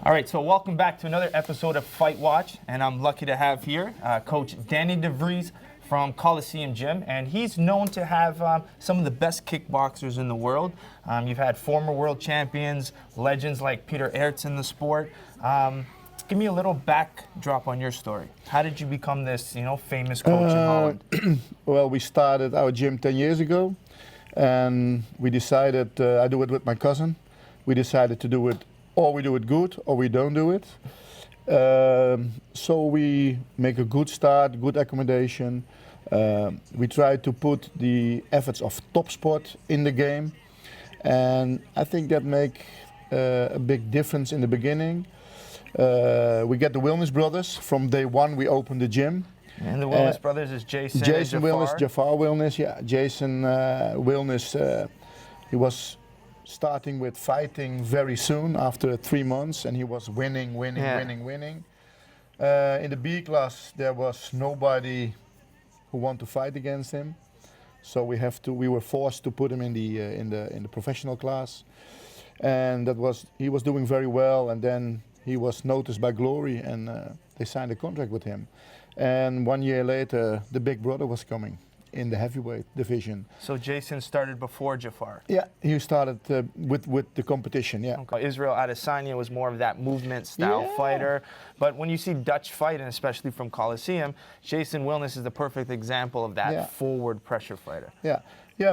All right, so welcome back to another episode of Fight Watch, and I'm lucky to have here Coach Danny Vries from Colosseum Gym, and he's known to have some of the best kickboxers in the world. You've had former world champions, legends like Peter Aerts in the sport. Give me a little backdrop on your story. How did you become this, famous coach in Holland? Well, we started our gym 10 years ago, and we decided, I do it with my cousin. We decided to do it, or we do it good, or we don't do it. So we make a good start, good accommodation. We try to put the efforts of top sport in the game, and I think that make a big difference in the beginning. We get the Wilnis brothers. From day one, we opened the gym. And the Wilnis brothers is Jason Wilnis, Jafar Wilnis, yeah. Jason Wilnis, he was starting with fighting very soon after 3 months, and he was winning. In the B class, there was nobody who wanted to fight against him, so we were forced to put him in the professional class, and he was doing very well, and then he was noticed by Glory, and they signed a contract with him. And 1 year later, the big brother was coming in the heavyweight division. So Jason started before Jafar? Yeah, he started with the competition, yeah. Okay. Israel Adesanya was more of that movement style fighter. But when you see Dutch fight, and especially from Colosseum, Jason Wilnis is the perfect example of that forward pressure fighter. Yeah,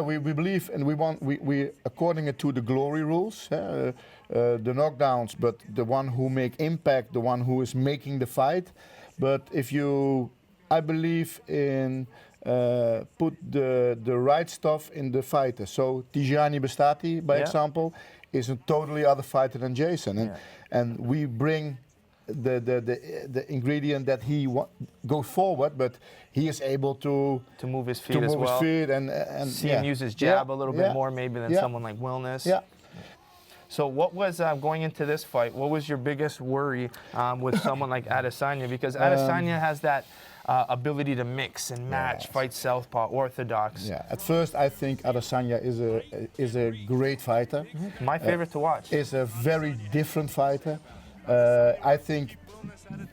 we believe, and we according to the Glory rules, the knockdowns, but the one who make impact, the one who is making the fight. But I believe in put the right stuff in the fighter. So Tyjani Beztati, by example, is a totally other fighter than Jason, and we bring the ingredient that he goes forward, but he is able to move his feet as well. And see him use his jab a little bit more maybe than someone like Wilnis. Yeah. So what was, going into this fight, what was your biggest worry with someone like Adesanya? Because Adesanya has that ability to mix and match, fight southpaw, orthodox. Yeah, at first I think Adesanya is a great fighter. My favorite to watch. Is a very different fighter. I think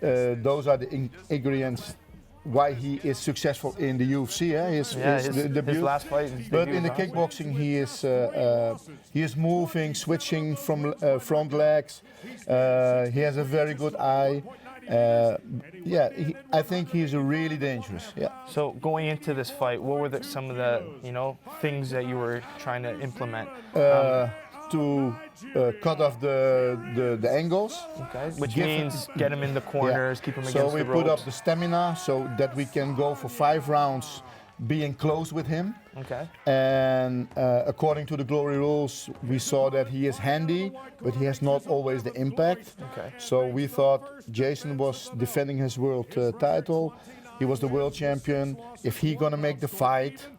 those are the ingredients why he is successful in the UFC. His last fight. But in the kickboxing, he is moving, switching from front legs. He has a very good eye. I think he's really dangerous. Yeah. So going into this fight, what were some of the things that you were trying to implement? To cut off the angles. Okay. Which means get him in the corners, keep him against the ropes. So we put up the stamina so that we can go for 5 rounds being close with him. Okay. And according to the Glory rules, we saw that he is handy, but he has not always the impact. Okay. So we thought Jason was defending his world title. He was the world champion. If he gonna make the fight,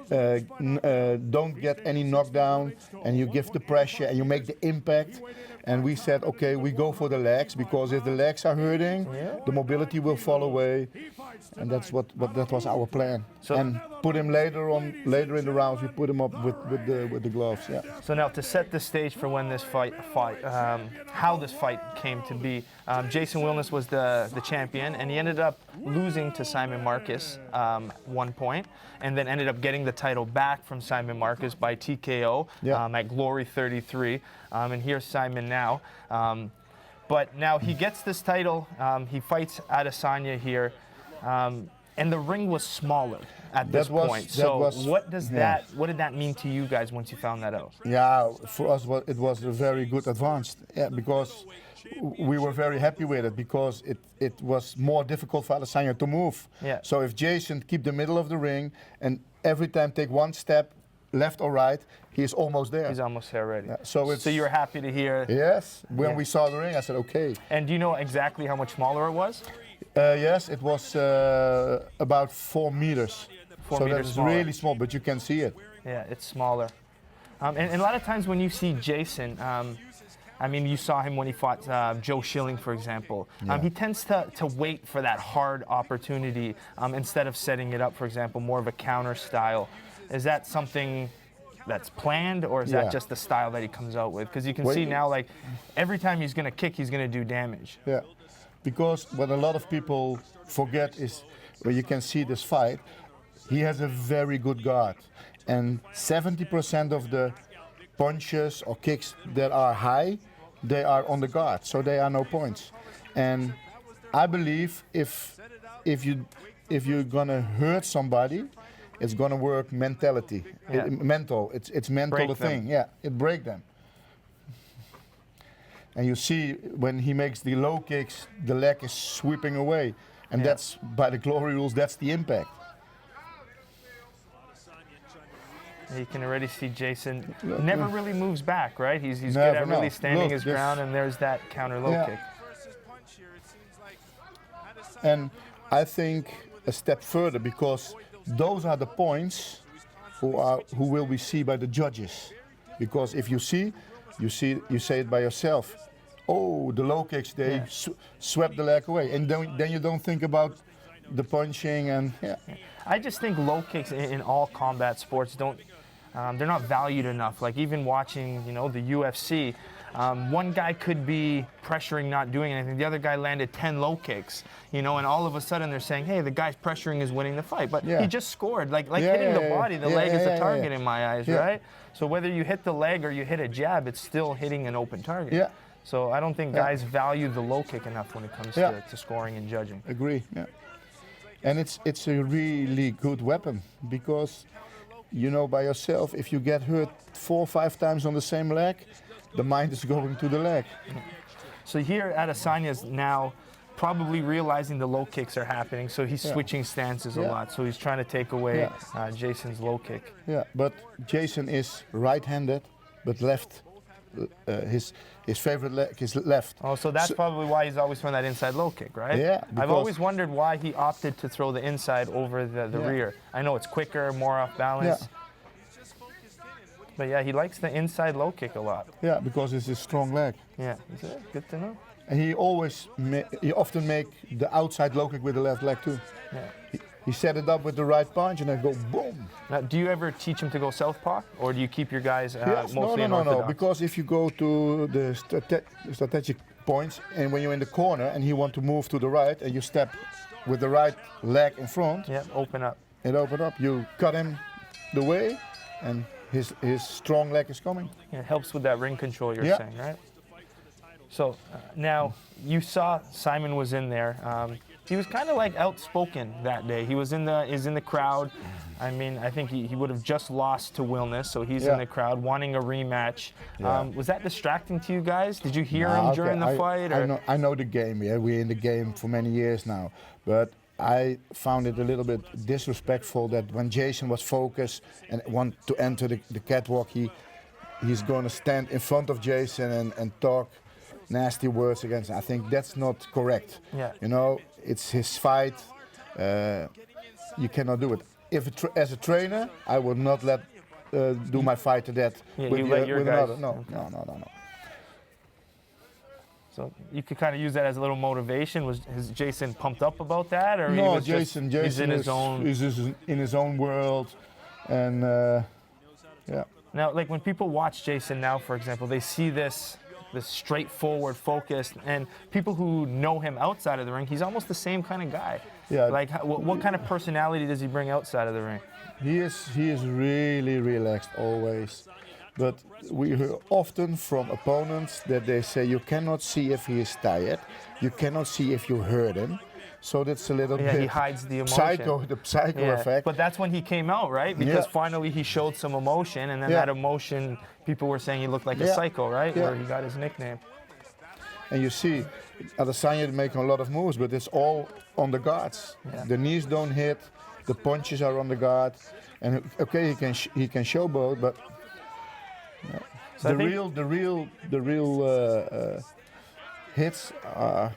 don't get any knockdown, and you give the pressure and you make the impact. And we said, okay, we go for the legs, because if the legs are hurting, the mobility will fall away, and that was our plan. So, and put him later in the rounds, we put him up with the gloves. Yeah. So now to set the stage for when this how this fight came to be, Jason Wilnis was the champion, and he ended up losing to Simon Marcus 1 point, and then ended up getting the title back from Simon Marcus by TKO at Glory 33. And here's Simon now. But now he gets this title. He fights Adesanya here. And the ring was smaller at this point. So what did that mean to you guys once you found that out? Yeah, for us it was a very good advance. Yeah, because we were very happy with it, because it was more difficult for Adesanya to move. Yeah. So if Jason keep the middle of the ring and every time take 1 step left or right, he is almost there. He's almost there already. Yeah, so you were happy to hear. Yes. When we saw the ring, I said, okay. And do you know exactly how much smaller it was? Yes, it was about 4 meters. 4 so meters that's smaller. really small, but you can see it. Yeah, it's smaller. And a lot of times when you see Jason, you saw him when he fought Joe Schilling, for example. He tends to wait for that hard opportunity instead of setting it up, for example, more of a counter style. Is that something that's planned, or is that just the style that he comes out with? Because you can see now, like, every time he's going to kick, he's going to do damage. Yeah, because what a lot of people forget is, when you can see this fight, he has a very good guard. And 70% of the punches or kicks that are high, they are on the guard, so they are no points. And I believe if you're gonna hurt somebody, it's gonna work mentality, mental. It's mental Break the thing. them. Yeah, it break them. And you see when he makes the low kicks, the leg is sweeping away, and that's by the glory rules. That's the impact. You can already see Jason never really moves back, right? He's good Never, at really no. standing Look, his this- ground, and there's that counter low kick. And I think a step further, because those are the points who will be seen by the judges. Because if you say it by yourself. Oh, the low kicks, they swept the leg away, and then you don't think about the punching and I just think low kicks in all combat sports don't. They're not valued enough. Like even watching, the UFC, one guy could be pressuring, not doing anything. The other guy landed 10 low kicks, and all of a sudden they're saying, hey, the guy's pressuring is winning the fight. But he just scored. Like hitting the body, the leg is the target in my eyes, right? So whether you hit the leg or you hit a jab, it's still hitting an open target. Yeah. So I don't think guys value the low kick enough when it comes to scoring and judging. Agree. Yeah. And it's a really good weapon, because by yourself, if you get hurt 4 or 5 times on the same leg, the mind is going to the leg. So here Adesanya is now probably realizing the low kicks are happening, so he's switching stances a lot. So he's trying to take away Jason's low kick. Yeah, but Jason is right-handed, but left. His favorite leg is left. Oh, so that's probably why he's always throwing that inside low kick, right? Yeah. I've always wondered why he opted to throw the inside over the rear. I know it's quicker, more off balance. Yeah. But yeah, he likes the inside low kick a lot. Yeah, because it's his strong leg. Yeah, good to know. And he often make the outside low kick with the left leg too. Yeah. He set it up with the right punch and then go boom. Now, do you ever teach him to go southpaw, or do you keep your guys Yes, mostly no. unorthodox? Because if you go to the strategic points, and when you're in the corner and he want to move to the right, and you step with the right leg in front, open up. It open up. You cut him the way, and his strong leg is coming. Yeah, it helps with that ring control you're saying, right? So now you saw Simon was in there. He was kind of like outspoken that day. He was in the crowd. I mean, I think he would have just lost to Wilnis, so he's in the crowd wanting a rematch. Was that distracting to you guys? Did you hear him during the fight? Or? I know the game. Yeah, we're in the game for many years now, but I found it a little bit disrespectful that when Jason was focused and want to enter the catwalk, he's going to stand in front of Jason and talk nasty words against him. I think that's not correct. Yeah. It's his fight. You cannot do it. As a trainer, I would not let do my fighter that with another. No. So you could kind of use that as a little motivation. Is Jason pumped up about that, or no? Jason he's in his own world, and Now, like when people watch Jason now, for example, they see this straightforward, focused, and people who know him outside of the ring, he's almost the same kind of guy. Yeah. Like, what kind of personality does he bring outside of the ring? He is really relaxed always, but we hear often from opponents that they say you cannot see if he is tired, you cannot see if you hurt him. So that's a little bit he hides the emotion. the psycho effect. But that's when he came out, right? Because finally he showed some emotion, and then that emotion, people were saying he looked like a psycho, right? Where he got his nickname. And you see, Adesanya making a lot of moves, but it's all on the guards. The knees don't hit, the punches are on the guard, and okay, he can showboat, but So the real hits are.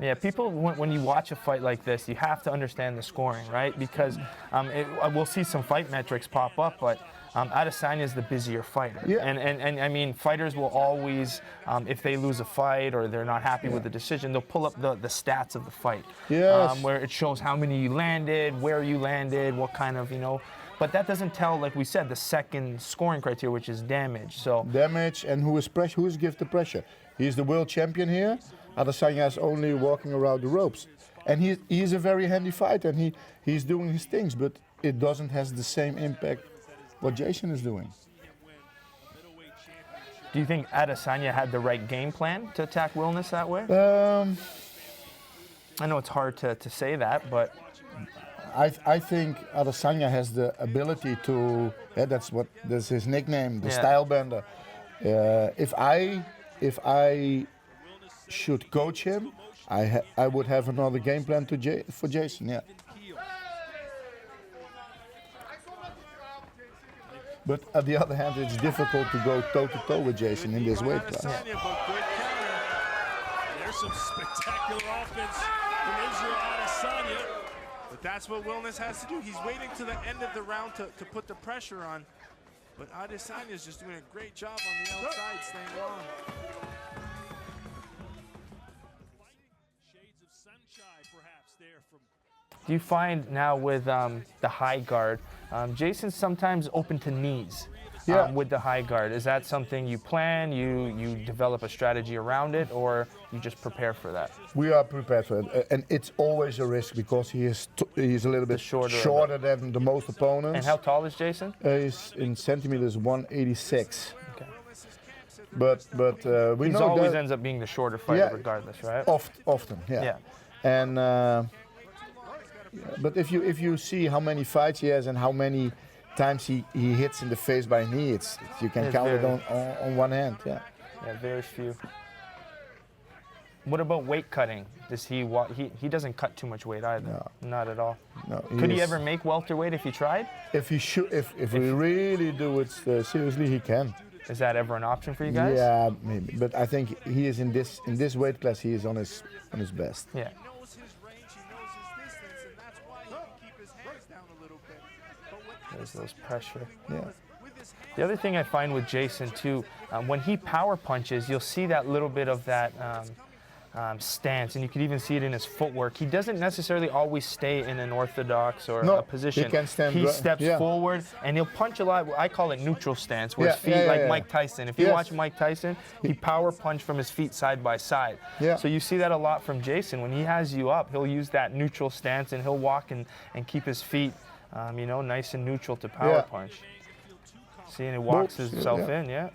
Yeah, people, when you watch a fight like this, you have to understand the scoring, right? Because we'll see some fight metrics pop up, but Adesanya is the busier fighter. Yeah. And I mean, fighters will always, if they lose a fight or they're not happy with the decision, they'll pull up the stats of the fight. Yes. Where it shows how many you landed, where you landed, what kind of, But that doesn't tell, like we said, the second scoring criteria, which is damage. So Damage, and who is give the pressure? He's the world champion here. Adesanya is only walking around the ropes. And he's a very handy fighter, and he's doing his things, but it doesn't have the same impact what Jason is doing. do you think Adesanya had the right game plan to attack Wilnis that way? I know it's hard to say that, but I think Adesanya has the ability to. Yeah, that's his nickname, the style bender. If I should coach him, I would have another game plan for Jason. Yeah. But on the other hand, it's difficult to go toe-to-toe with Jason in this weight class. There's some spectacular offense from Israel Adesanya. But that's what Wilnis has to do. He's waiting to the end of the round to put the pressure on. But Adesanya is just doing a great job on the outside, staying long. Shades of sunshine, perhaps, there from. do you find now with the high guard, Jason's sometimes open to knees with the high guard? Is that something you plan, you develop a strategy around it, or you just prepare for that? We are prepared for it, and it's always a risk because he's a little bit shorter than the most opponents. And how tall is Jason? He's in centimeters 186. Okay. But we He know always that ends up being the shorter fighter regardless, right? often, yeah. And but if you see how many fights he has and how many times he hits in the face by a knee, you can count it on one hand. Yeah. Yeah, very few. What about weight cutting? Does he doesn't cut too much weight either? No. Not at all. No. Could he ever make welterweight if he tried? If we really do it seriously, he can. Is that ever an option for you guys? Yeah, maybe. But I think he is in this weight class. He is on his best. Yeah. There's those pressure. Yeah. The other thing I find with Jason too, when he power punches, you'll see that little bit of that stance, and you can even see it in his footwork. He doesn't necessarily always stay in an orthodox or a position. He can stand. He steps forward, and he'll punch a lot. I call it neutral stance, where his feet, like Mike Tyson. If you watch Mike Tyson, he power punch from his feet side by side. Yeah. So you see that a lot from Jason. When he has you up, he'll use that neutral stance, and he'll walk and keep his feet, nice and neutral to power punch. See, and he walks himself in,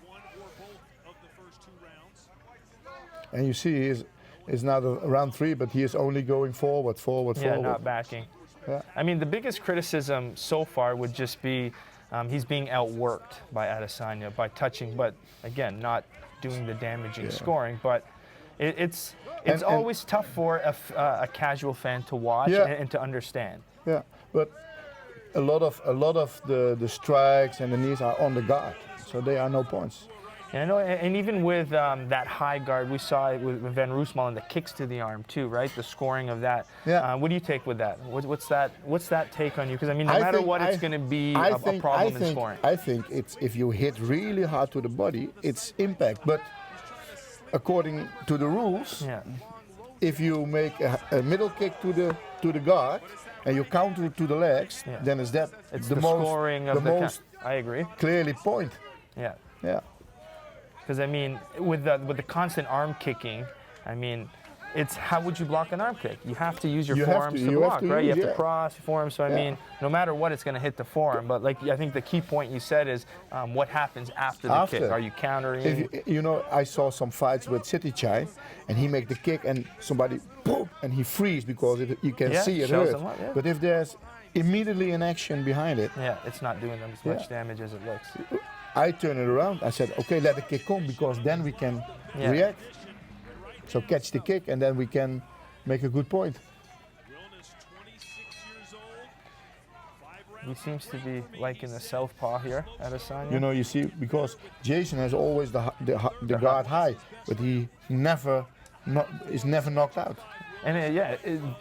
And you see, he's now round 3, but he is only going forward. Yeah, not backing. Yeah. I mean, the biggest criticism so far would just be he's being outworked by Adesanya by touching, but again, not doing the damaging scoring. But it's always tough for a casual fan to watch and to understand. Yeah, but a lot of the strikes and the knees are on the guard, so they are no points. And I know, and even with that high guard, we saw it with Van Roosmalen and the kicks to the arm too, right? The scoring of that. Yeah. What do you take with that? What's that take on you? Because I mean, no matter what, it's going to be a problem in scoring. I think it's if you hit really hard to the body, it's impact. But according to the rules, if you make a middle kick to the guard and you counter it to the legs, then it's the scoring of the most. I agree. Clearly point. Yeah. Yeah. Because I mean, with the constant arm kicking, I mean, it's how would you block an arm kick? You have to use your forearms to block, right? You have to cross your forearms. So I mean, no matter what, it's going to hit the forearm. But like I think the key point you said is what happens after the kick. Are you countering? I saw some fights with Tyjani, and he make the kick and somebody boom, and he freeze because you can see it hurt. But if there's immediately an action behind it, it's not doing them as much damage as it looks. I turn it around. I said, okay, let the kick come because then we can react. So catch the kick and then we can make a good point. He seems to be liking the southpaw here, Adesanya. You see, because Jason has always the guard high, but he is never knocked out. And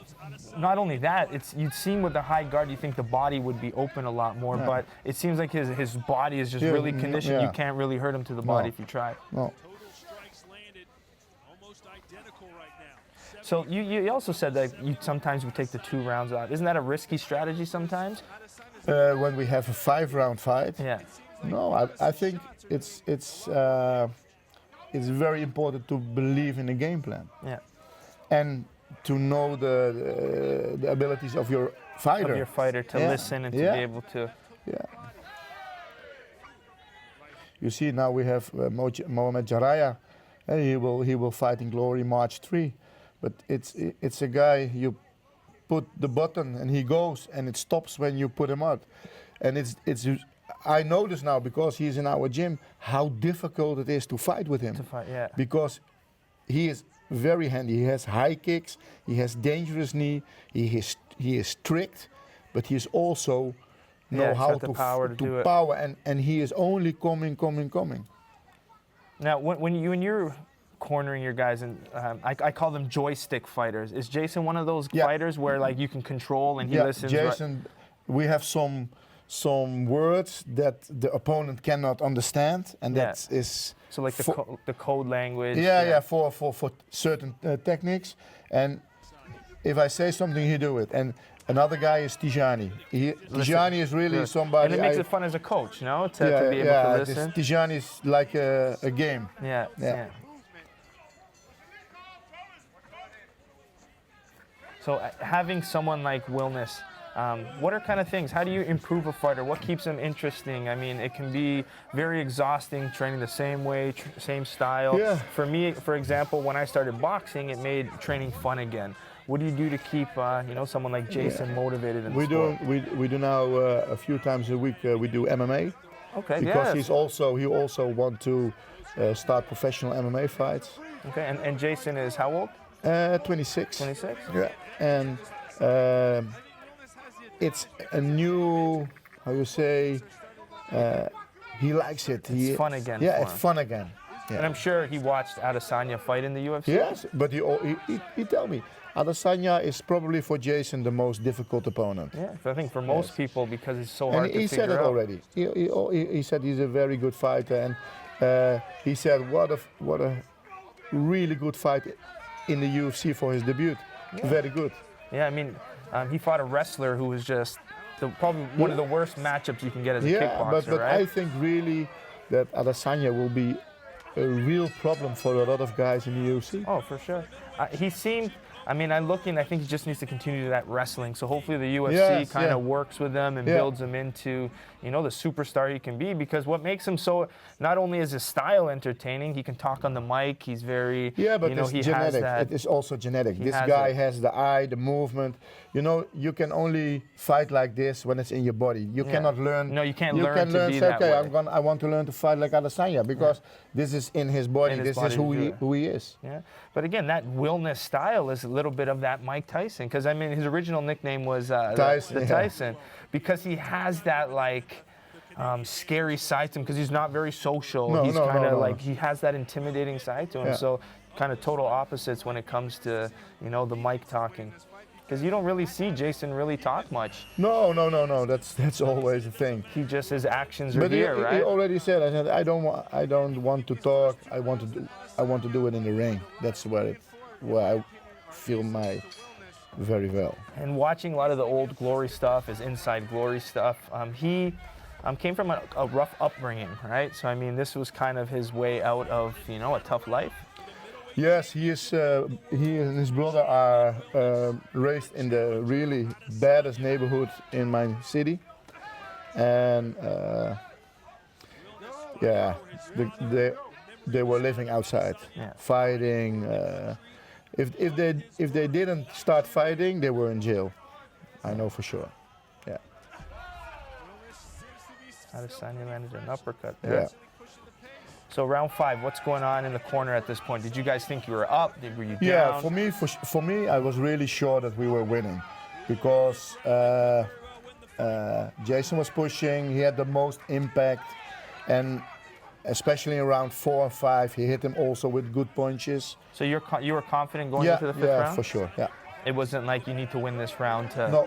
not only that, you'd seen with the high guard, you think the body would be open a lot more, but it seems like his body is just really conditioned. You can't really hurt him to the body if you try. No. So you also said that you sometimes would take the 2 rounds out. Isn't that a risky strategy sometimes? when we have a 5-round fight. Yeah. No, I think it's very important to believe in the game plan Yeah. and to know the abilities of your fighter. Of your fighter to listen and to be able to. Yeah. You see, now we have Mohammed Jaraya, and he will fight in Glory March 3. But it's a guy, you put the button and he goes, and it stops when you put him out. And I notice now, because he's in our gym, how difficult it is to fight with him. To fight, yeah. Because he is very handy. He has high kicks, he has dangerous knee, he is strict, but he is also know how to power, and he is only coming. Now, when you're cornering your guys, and I call them joystick fighters. Is Jason one of those fighters where like you can control and he listens? Jason, we have some words that the opponent cannot understand, and that is so like the code language. For certain techniques, and if I say something, he do it. And another guy is Tyjani. Tyjani is really somebody. And it makes it fun as a coach, no? To be able to listen. Tyjani is like a game. Yeah. So having someone like Wilnis, what are kind of things? How do you improve a fighter? What keeps them interesting? I mean, it can be very exhausting training the same way, same style. Yeah. For me, for example, when I started boxing, it made training fun again. What do you do to keep, someone like Jason motivated in the sport? We do now a few times a week. We do MMA. Okay. Because he also want to start professional MMA fights. Okay. And Jason is how old? 26. 26. Yeah. And it's a new, how you say, he likes it. It's fun again. Yeah, it's fun again. Yeah. And I'm sure he watched Adesanya fight in the UFC. Yes, but he tell me, Adesanya is probably for Jason the most difficult opponent. Yeah, I think for most people, because it's so hard to figure out. And he said it already. He said he's a very good fighter, and he said what a really good fight in the UFC for his debut. Yeah. Very good. Yeah, I mean, he fought a wrestler who was just probably one of the worst matchups you can get as a kickboxer, but right? I think really that Adesanya will be a real problem for a lot of guys in the UFC. Oh, for sure. He seemed, I think he just needs to continue that wrestling. So hopefully the UFC kind of works with him and builds him into, the superstar he can be. Because what makes him so, not only is his style entertaining, he can talk on the mic. He's very, but it's he genetic. has that. It is also genetic. This guy has the eye, the movement. You can only fight like this when it's in your body. You cannot learn. No, you can't learn to be that way. I want to learn to fight like Adesanya because this is in his body. This is who he is. Yeah, but again, that Wilnis style is a little bit of that Mike Tyson, because his original nickname was Tyson, because he has that scary side to him, because he's not very social. He's kind of he has that intimidating side to him. Yeah. So kind of total opposites when it comes to the mic talking. Because you don't really see Jason really talk much. No. That's always a thing. His actions are here, right? He already said, I don't want to talk. I want to do it in the ring. That's where I feel very well. And watching a lot of the old Glory stuff, his Inside Glory stuff, he came from a rough upbringing, right? So this was kind of his way out of a tough life. Yes, he and his brother are raised in the really baddest neighborhood in my city, and they were living outside, fighting. If they didn't start fighting, they were in jail. I know for sure. Yeah. Adesanya landed an uppercut there. Yeah. So round 5, what's going on in the corner at this point? Did you guys think you were up? Were you down? Yeah, for me, I was really sure that we were winning, because Jason was pushing. He had the most impact, and especially in round 4 and 5, he hit him also with good punches. So you were confident going into the 5th round? Yeah, for sure. Yeah. It wasn't like you need to win this round to. No.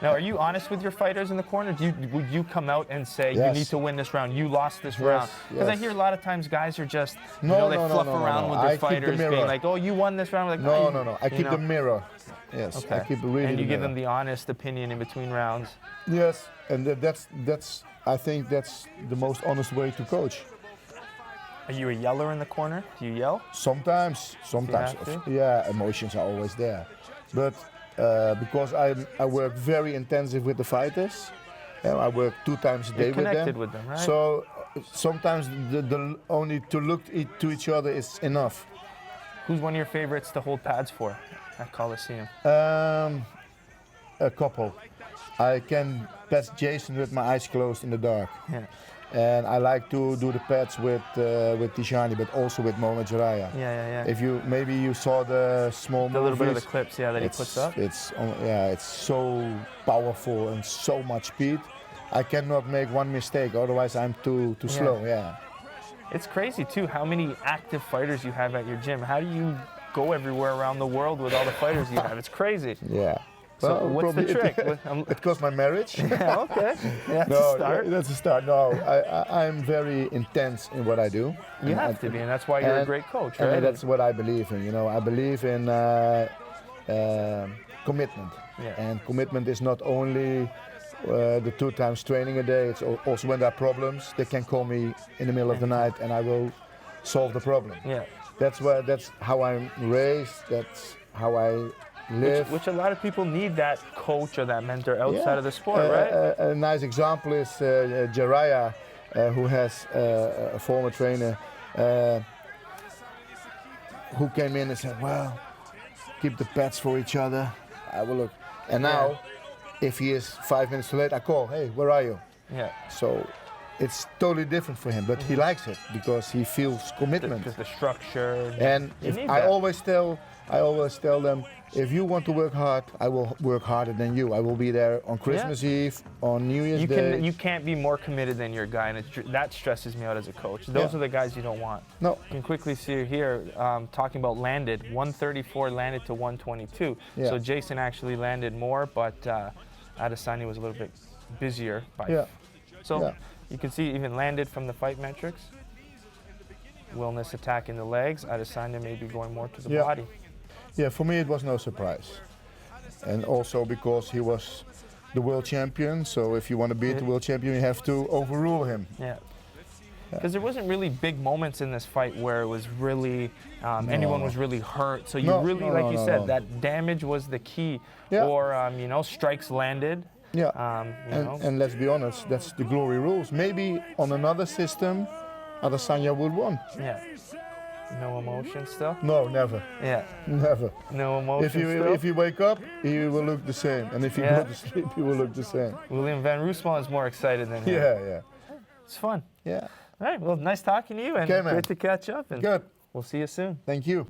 Now, are you honest with your fighters in the corner? Would you come out and say Yes. you need to win this round? You lost this round because I yes. hear a lot of times guys are just they No, fluff no, around with I their keep the fighters, being mirror. like, oh, you won this round. Like, No. I you keep know. the mirror. Yes, Okay. I keep it really. And you the give mirror. them the honest opinion in between rounds. Yes, and that's. I think that's the most honest way to coach. Are you a yeller in the corner? Do you yell? Sometimes, have to? yeah, emotions are always there, but because I work very intensive with the fighters, I work 2 times a day You're with them. connected with them, right? So sometimes the only to look to each other is enough. Who's one of your favorites to hold pads for at Colosseum? A couple. I can pass Jason with my eyes closed in the dark. Yeah. And I like to do the pads with Tyjani, but also with Mohammed Jaraya. Yeah. If maybe you saw the small A little bit of the movies, clips, that he puts up. It's so powerful and so much speed. I cannot make one mistake, otherwise I'm too slow. Yeah. It's crazy too how many active fighters you have at your gym. How do you go everywhere around the world with all the fighters you have? It's crazy. Yeah. So Well, what's the probably trick? It cost my marriage. Yeah, okay. Yeah, that's a start. That's a start. No, I'm very intense in what I do. You have to be, and that's why you're a great coach, right? And that's what I believe in. I believe in commitment. Yeah. And commitment is not only the 2 times training a day. It's also when there are problems, they can call me in the middle of the night, and I will solve the problem. Yeah. That's how I'm raised. That's how I live. Which a lot of people need that coach or that mentor outside of the sport, right? A nice example is Jaraya, who has a former trainer who came in and said, well, keep the pads for each other. I will look. And now, if he is 5 minutes too late, I call, hey, where are you? Yeah. So it's totally different for him, but he likes it because he feels commitment. The structure. And I always tell them, if you want to work hard, I will work harder than you. I will be there on Christmas Eve, on New Year's Day. You can't be more committed than your guy, and that stresses me out as a coach. Those are the guys you don't want. No. You can quickly see here, talking about landed, 134 landed to 122. Yeah. So Jason actually landed more, but Adesanya was a little bit busier. So you can see even landed from the fight metrics. Wilnis attacking the legs. Adesanya maybe going more to the body. Yeah, for me it was no surprise. And also because he was the world champion, so if you want to beat the world champion, you have to overrule him. Yeah. Because there wasn't really big moments in this fight where it was really, anyone was really hurt. So you like you said, that damage was the key. Yeah. Or, strikes landed. Yeah, and let's be honest, that's the glory rules. Maybe on another system, Adesanya would won. Yeah. No emotion still? No, never. Yeah. Never. No emotion still? If you wake up, he will look the same. And if you go to sleep, he will look the same. William Van Roosmalen is more excited than him. Yeah. It's fun. Yeah. All right, well, nice talking to you, and Okay, man. great to catch up. And Good. We'll see you soon. Thank you.